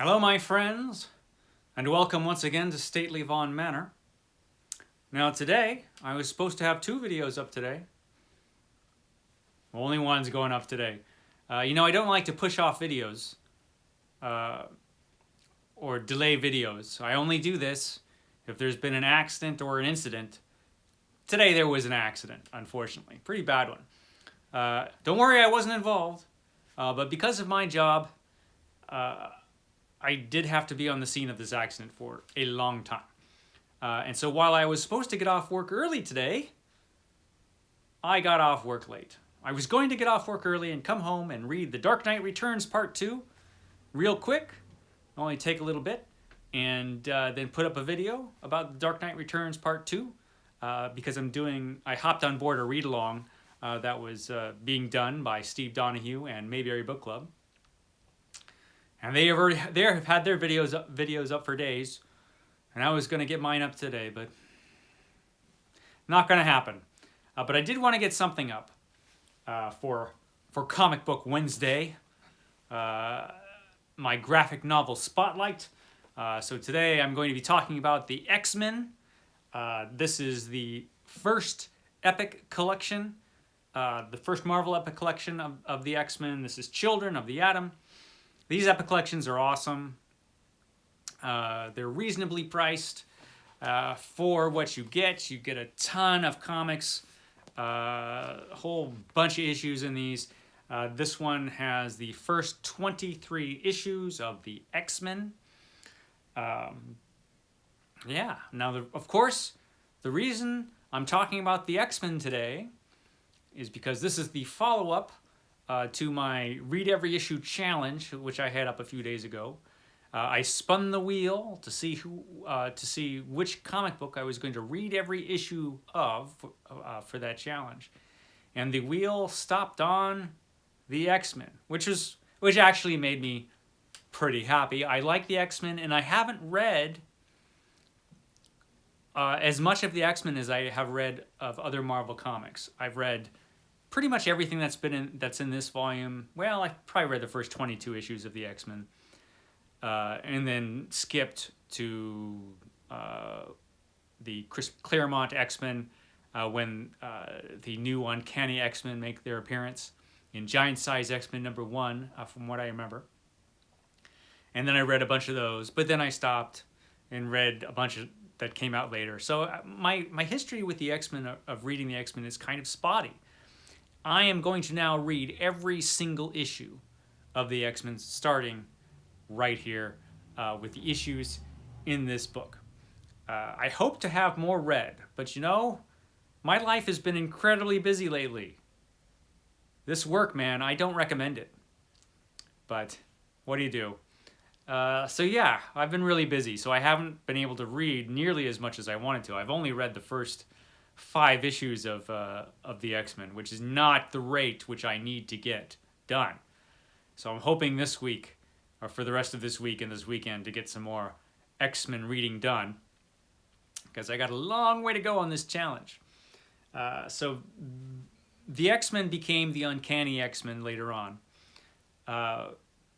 Hello, my friends, and welcome once again to Stately Vaughan Manor. Now today, I was supposed to have two videos up today. Only one's going up today. I don't like to push off videos or delay videos. I only do this if there's been an accident or an incident. Today there was an accident, unfortunately. Pretty bad one. Don't worry, I wasn't involved. But because of my job, I did have to be on the scene of this accident for a long time. And so while I was supposed to get off work early today, I got off work late. I was going to get off work early and come home and read The Dark Knight Returns Part 2 real quick, only take a little bit, and then put up a video about The Dark Knight Returns Part 2 because I hopped on board a read-along that was being done by Steve Donahue and Mayberry Book Club. And they have had their videos up for days, and I was going to get mine up today, but not going to happen. But I did want to get something up for Comic Book Wednesday, my graphic novel spotlight. So today I'm going to be talking about the X-Men. This is the first epic collection, the first Marvel epic collection of the X-Men. This is Children of the Atom. These epic collections are awesome. They're reasonably priced for what you get. You get a ton of comics, a whole bunch of issues in these. This one has the first 23 issues of the X-Men. Now, of course, the reason I'm talking about the X-Men today is because this is the follow-up to my Read Every Issue challenge, which I had up a few days ago. I spun the wheel to see which comic book I was going to read every issue of for that challenge, and the wheel stopped on the X-Men, which actually made me pretty happy. I like the X-Men, and I haven't read as much of the X-Men as I have read of other Marvel comics. I've read pretty much everything that's in this volume. Well, I probably read the first 22 issues of the X-Men, and then skipped to the Chris Claremont X-Men when the new Uncanny X-Men make their appearance in Giant Size X-Men #1, from what I remember. And then I read a bunch of those, but then I stopped and read a bunch that came out later. So my history with the X-Men, of reading the X-Men, is kind of spotty. I am going to now read every single issue of the X-Men, starting right here with the issues in this book. I hope to have more read, but my life has been incredibly busy lately. This work, man, I don't recommend it. But what do you do? So yeah, I've been really busy, so I haven't been able to read nearly as much as I wanted to. I've only read the first 5 issues of the X-Men, which is not the rate which I need to get done. So I'm hoping this week, or for the rest of this week and this weekend, to get some more X-Men reading done, because I got a long way to go on this challenge. So the X-Men became the Uncanny X-Men later on,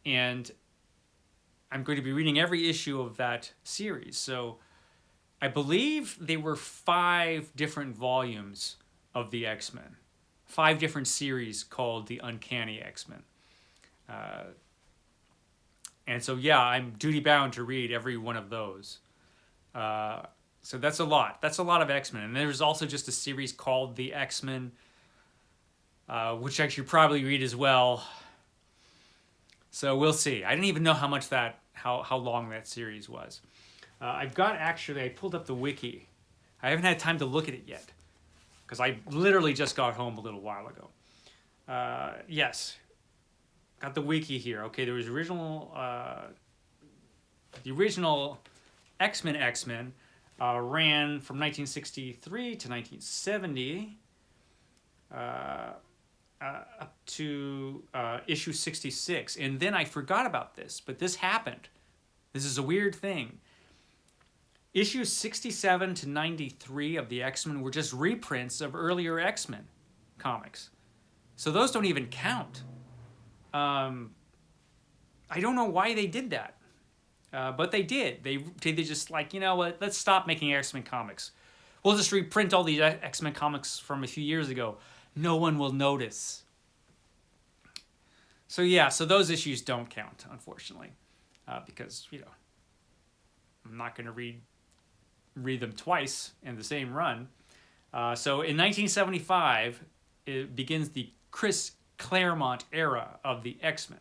and I'm going to be reading every issue of that series. So I believe they were 5 different volumes of the X-Men. 5 different series called the Uncanny X-Men. And so, yeah, I'm duty-bound to read every one of those. So that's a lot. That's a lot of X-Men. And there's also just a series called the X-Men, which I should probably read as well. So we'll see. I didn't even know how long that series was. I pulled up the wiki. I haven't had time to look at it yet, because I literally just got home a little while ago. Yes, got the wiki here. Okay, there was the original X-Men ran from 1963 to 1970, up to issue 66. And then I forgot about this, but this happened. This is a weird thing. Issues 67 to 93 of the X-Men were just reprints of earlier X-Men comics. So those don't even count. I don't know why they did that. But they did. They just like, you know what, let's stop making X-Men comics. We'll just reprint all these X-Men comics from a few years ago. No one will notice. So yeah, so those issues don't count, unfortunately, because, you know, I'm not going to read them twice in the same run. So in 1975, it begins the Chris Claremont era of the X-Men.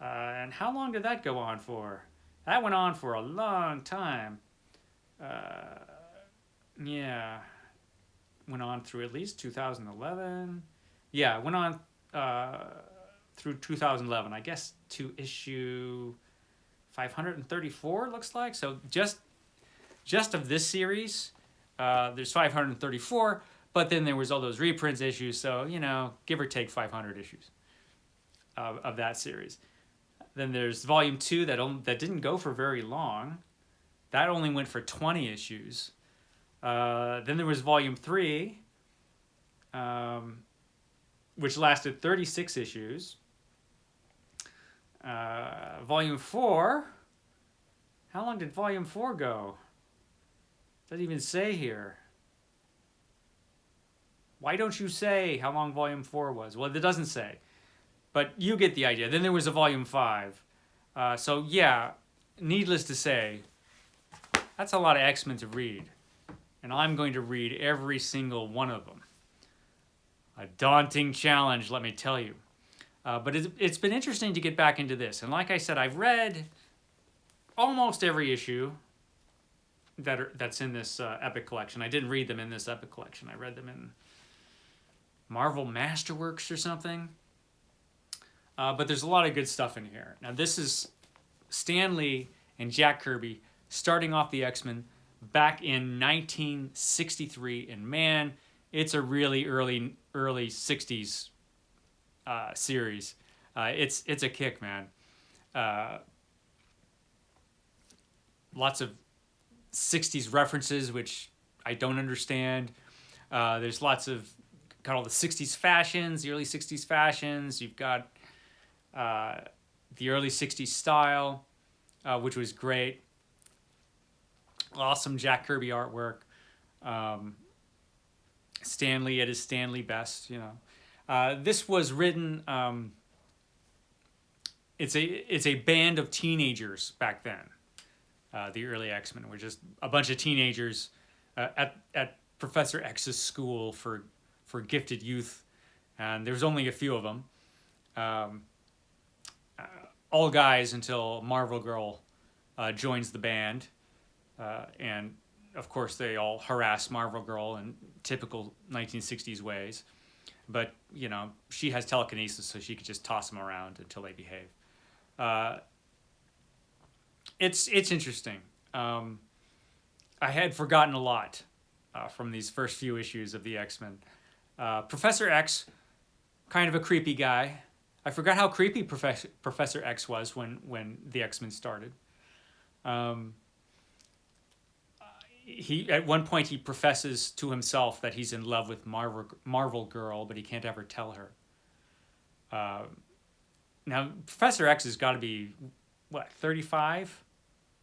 And how long did that go on for? That went on for a long time. Yeah. Went on through at least 2011. Yeah, went on through 2011. I guess to issue 534, looks like. So just of this series, there's 534, but then there was all those reprints issues, so, you know, give or take 500 issues of that series. Then there's volume 2 that didn't go for very long. That only went for 20 issues. Then there was volume 3, which lasted 36 issues. Volume 4, how long did volume 4 go? Doesn't even say here. Why don't you say how long volume 4 was? Well, it doesn't say. But you get the idea. Then there was a volume 5. So yeah, needless to say, that's a lot of X-Men to read. And I'm going to read every single one of them. A daunting challenge, let me tell you. But it's been interesting to get back into this. And like I said, I've read almost every issue that's in this Epic collection. I didn't read them in this Epic collection. I read them in Marvel Masterworks or something. But there's a lot of good stuff in here. Now this is Stan Lee and Jack Kirby starting off the X-Men back in 1963, and man, it's a really early 60s series. It's a kick, man. Lots of 60s references, which I don't understand. There's lots of, got all the 60s fashions, the early 60s fashions. You've got the early 60s style, which was great. Awesome Jack Kirby artwork. Stan Lee at his Stan Lee best, you know. This was written, it's a band of teenagers back then. The early X-Men were just a bunch of teenagers at Professor X's school for gifted youth, and there was only a few of them. All guys until Marvel Girl joins the band, and of course they all harass Marvel Girl in typical 1960s ways. But you know, she has telekinesis, so she could just toss them around until they behave. It's interesting. I had forgotten a lot from these first few issues of the X-Men. Professor X, kind of a creepy guy. I forgot how creepy Professor X was when the X-Men started. He at one point he professes to himself that he's in love with Marvel Girl, but he can't ever tell her. Now Professor X has got to be what, 35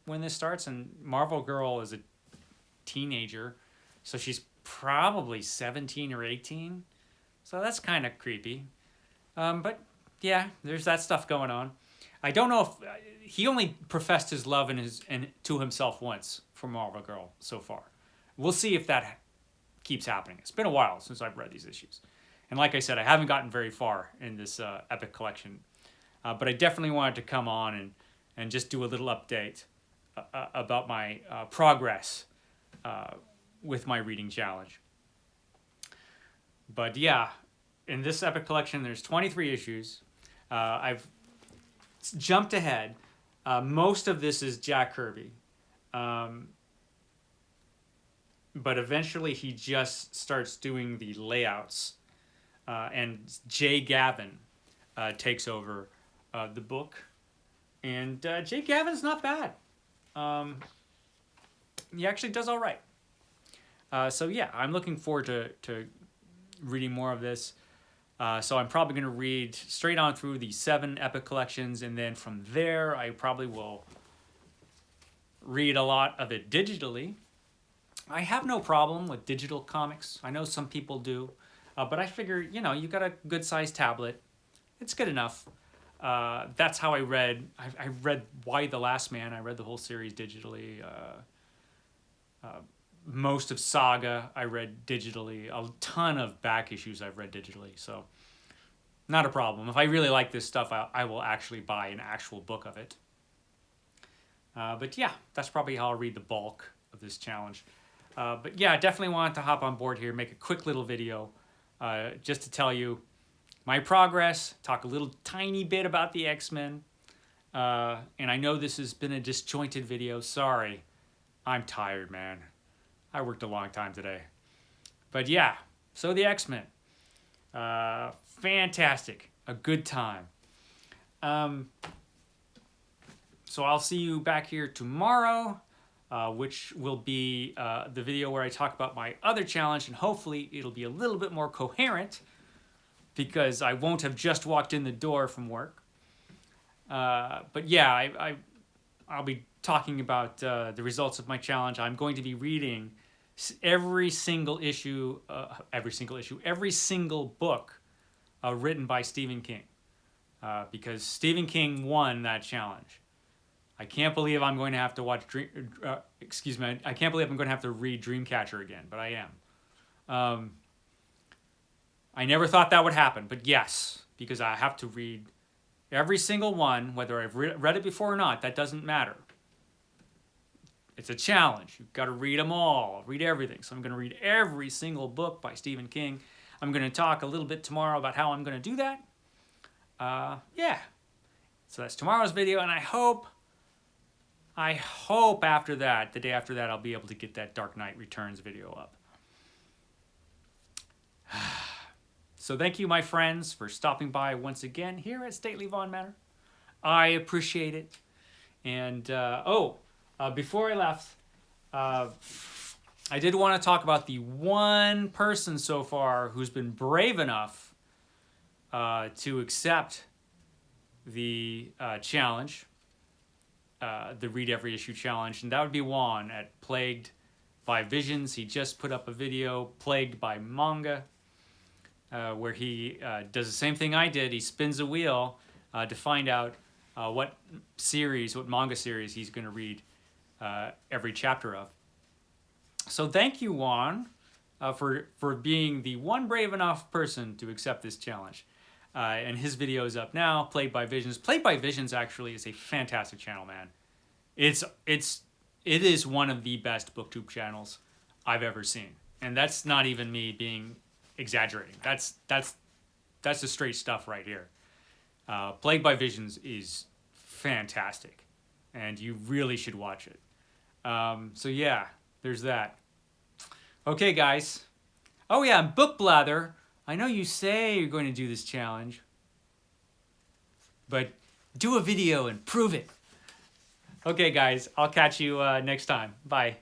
when this starts, and Marvel Girl is a teenager, so she's probably 17 or 18. So that's kind of creepy. But yeah, there's that stuff going on. I don't know if he only professed his love and to himself once for Marvel Girl so far. We'll see if that keeps happening. It's been a while since I've read these issues, and like I said, I haven't gotten very far in this Epic collection. But I definitely wanted to come on and just do a little update about my progress with my reading challenge. But yeah, in this Epic collection, there's 23 issues. I've jumped ahead. Most of this is Jack Kirby. But eventually he just starts doing the layouts. And Jay Gavin takes over the book. And Jay Gavin's not bad. He actually does all right. So yeah, I'm looking forward to reading more of this. So I'm probably going to read straight on through the 7 Epic collections, and then from there I probably will read a lot of it digitally. I have no problem with digital comics. I know some people do, but I figure, you know, you got a good sized tablet. It's good enough. That's how I read. I read Y the Last Man. I read the whole series digitally. Most of Saga I read digitally. A ton of back issues I've read digitally. So not a problem. If I really like this stuff, I will actually buy an actual book of it. But yeah, that's probably how I'll read the bulk of this challenge. But yeah, I definitely wanted to hop on board here, make a quick little video just to tell you my progress, talk a little tiny bit about the X-Men. And I know this has been a disjointed video. Sorry. I'm tired, man. I worked a long time today. But yeah, so the X-Men. Fantastic. A good time. So I'll see you back here tomorrow, which will be the video where I talk about my other challenge, and hopefully it'll be a little bit more coherent because I won't have just walked in the door from work. But yeah, I'll be talking about the results of my challenge. I'm going to be reading every single book written by Stephen King, because Stephen King won that challenge. I can't believe I'm going to have to watch I can't believe I'm going to have to read Dreamcatcher again, but I am. I never thought that would happen, but yes, because I have to read every single one, whether I've read it before or not. That doesn't matter. It's a challenge. You've got to read them all, read everything. So I'm going to read every single book by Stephen King. I'm going to talk a little bit tomorrow about how I'm going to do that. Yeah. So that's tomorrow's video, and I hope after that, the day after that, I'll be able to get that Dark Knight Returns video up. So thank you, my friends, for stopping by once again here at Stately Vaughan Manor. I appreciate it. And, before I left, I did want to talk about the one person so far who's been brave enough to accept the challenge. The Read Every Issue challenge, and that would be Juan at Plagued by Visions. He just put up a video, Plagued by Manga, where he does the same thing I did. He spins a wheel to find out what manga series he's going to read every chapter of. So thank you, Juan, for being the one brave enough person to accept this challenge. And his video is up now, Plagued by Visions. Plagued by Visions actually is a fantastic channel, man. It is one of the best booktube channels I've ever seen. And that's not even me being exaggerating. That's the straight stuff right here. Plagued by Visions is fantastic, and you really should watch it. So yeah, there's that. Okay, guys. Oh yeah, and Book Blather. I know you say you're going to do this challenge, but do a video and prove it. Okay, guys, I'll catch you next time. Bye.